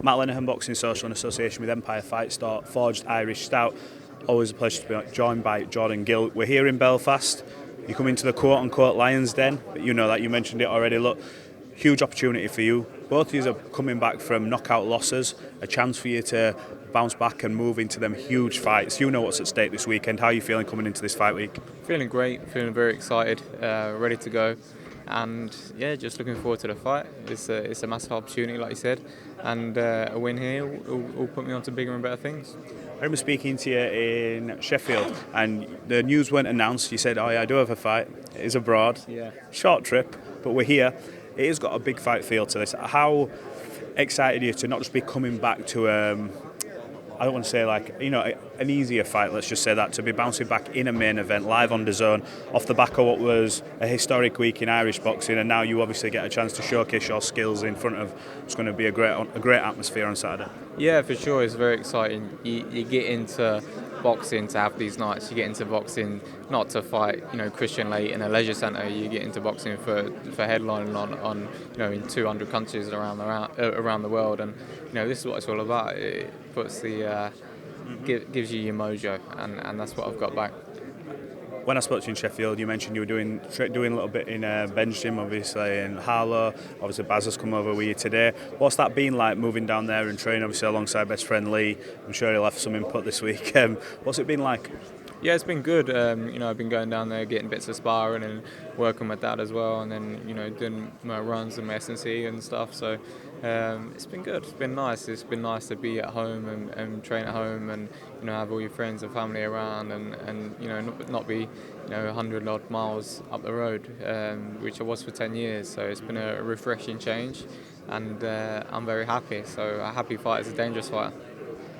Matt Lenihan, Boxing Social in association with Empire Fight Store, Forged Irish Stout. Always a pleasure to be joined by Jordan Gill. We're here in Belfast. You come into the quote-unquote Lion's Den, but you know that, you mentioned it already. Look, huge opportunity for you. Both of you are coming back from knockout losses, a chance for you to bounce back and move into them huge fights. You know what's at stake this weekend. How are you feeling coming into this fight week? Feeling great, feeling very excited, ready to go, and yeah, just looking forward to the fight. It's a massive opportunity, like you said, and a win here will put me on to bigger and better things. I remember speaking to you in Sheffield, and the news weren't announced. You said, "Oh yeah, I do have a fight. It is abroad. Yeah. Short trip, but we're here." It has got a big fight feel to this. How excited are you to not just be coming back to I don't want to say an easier fight, let's just say that, to be bouncing back in a main event live on DAZN off the back of what was a historic week in Irish boxing, and now you obviously get a chance to showcase your skills in front of what's going to be a great atmosphere on Saturday. Yeah, for sure, it's very exciting. You get into boxing to have these nights. You get into boxing not to fight, Christian Late in a leisure centre. You get into boxing for headlining on in 200 countries around the world, and this is what it's all about. It puts the gives you your mojo, and that's what I've got back. When I spoke to you in Sheffield, you mentioned you were doing a little bit in bench gym, obviously in Harlow. Obviously, Baz has come over with you today. What's that been like, moving down there and training, obviously alongside best friend Leigh? I'm sure he'll have some input this week. What's it been like? Yeah, it's been good. I've been going down there, getting bits of sparring and working with that as well, and then doing my runs and my S&C and stuff. So it's been good. It's been nice. It's been nice to be at home and train at home, and have all your friends and family around, and not be 100 odd miles up the road, which I was for 10 years. So it's been a refreshing change, and I'm very happy. So a happy fight is a dangerous fight.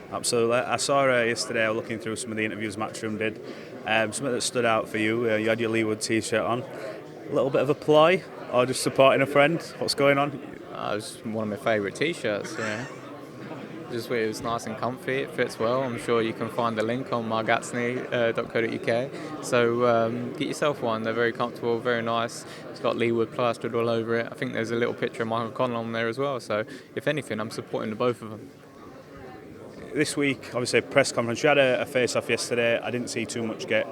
Absolutely. I saw yesterday, looking through some of the interviews Matchroom did, something that stood out for you. You had your Leigh Wood T-Shirt on. A little bit of a ploy, or just supporting a friend? What's going on? It's one of my favourite T-shirts. Just it was nice and comfy. It fits well. I'm sure you can find the link on margatsney.co.uk. So get yourself one. They're very comfortable, very nice. It's got Leigh Wood plastered all over it. I think there's a little picture of Michael Conlan on there as well. So if anything, I'm supporting the both of them. This week, obviously, press conference. You had a face-off yesterday. I didn't see too much get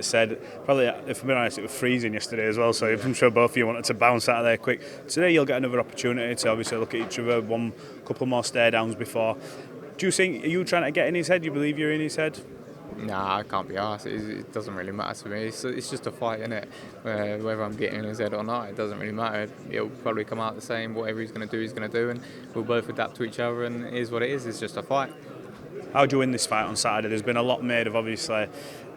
said. Probably, if I'm being honest, it was freezing yesterday as well, so I'm sure both of you wanted to bounce out of there quick. Today you'll get another opportunity to obviously look at each other, couple more stare downs before. Do you think, are you trying to get in his head? Do you believe you're in his head? Nah, I can't be arsed. It doesn't really matter to me. It's just a fight, innit? Whether I'm getting in his head or not, it doesn't really matter. It'll probably come out the same. Whatever he's going to do, and we'll both adapt to each other, and it is what it is. It's just a fight. How do you win this fight on Saturday? There's been a lot made of, obviously,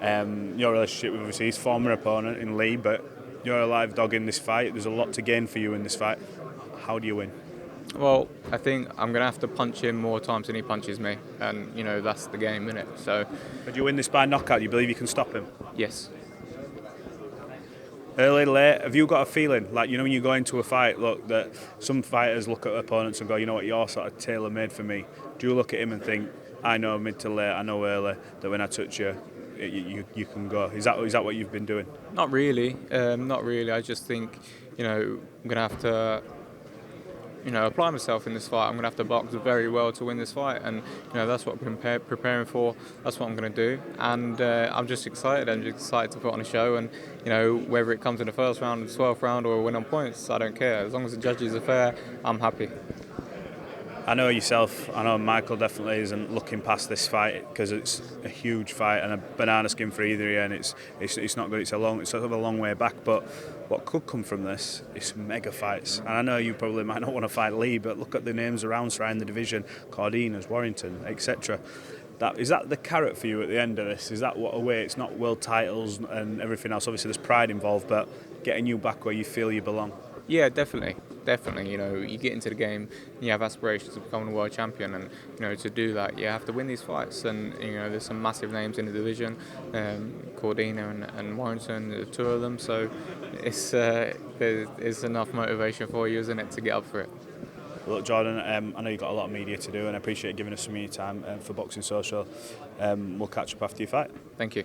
your relationship with obviously his former opponent in Leigh, but you're a live dog in this fight. There's a lot to gain for you in this fight. How do you win? Well, I think I'm going to have to punch him more times than he punches me, and that's the game, innit? So. But you win this by knockout. Do you believe you can stop him? Yes. Early, late, have you got a feeling, like, when you go into a fight, look, that some fighters look at opponents and go, you know what, you're sort of tailor-made for me. Do you look at him and think, I know mid to late, I know early, that when I touch you, you can go? Is that what you've been doing? Not really. I just think, I'm going to have to, apply myself in this fight. I'm going to have to box very well to win this fight, and that's what I'm preparing for. That's what I'm going to do, and I'm just excited. I'm just excited to put on a show, and whether it comes in the first round, the 12th round, or a win on points, I don't care. As long as the judges are fair, I'm happy. I know yourself, I know Michael definitely isn't looking past this fight, because it's a huge fight and a banana skin for either of you, and it's not good. It's sort of a long way back, but what could come from this is some mega fights. And I know you probably might not want to fight Leigh, but look at the names around surrounding the division: Cordinas, Warrington, etc. Is that the carrot for you at the end of this? Is that what away? It's not world titles and everything else. Obviously, there's pride involved, but getting you back where you feel you belong. Yeah, definitely. You get into the game, and you have aspirations of becoming a world champion, and to do that, you have to win these fights. And there's some massive names in the division, Cordina and Warrington, the two of them. So there's enough motivation for you, isn't it, to get up for it. Look, Jordan, I know you've got a lot of media to do, and I appreciate you giving us some of your time for Boxing Social. We'll catch up after your fight. Thank you.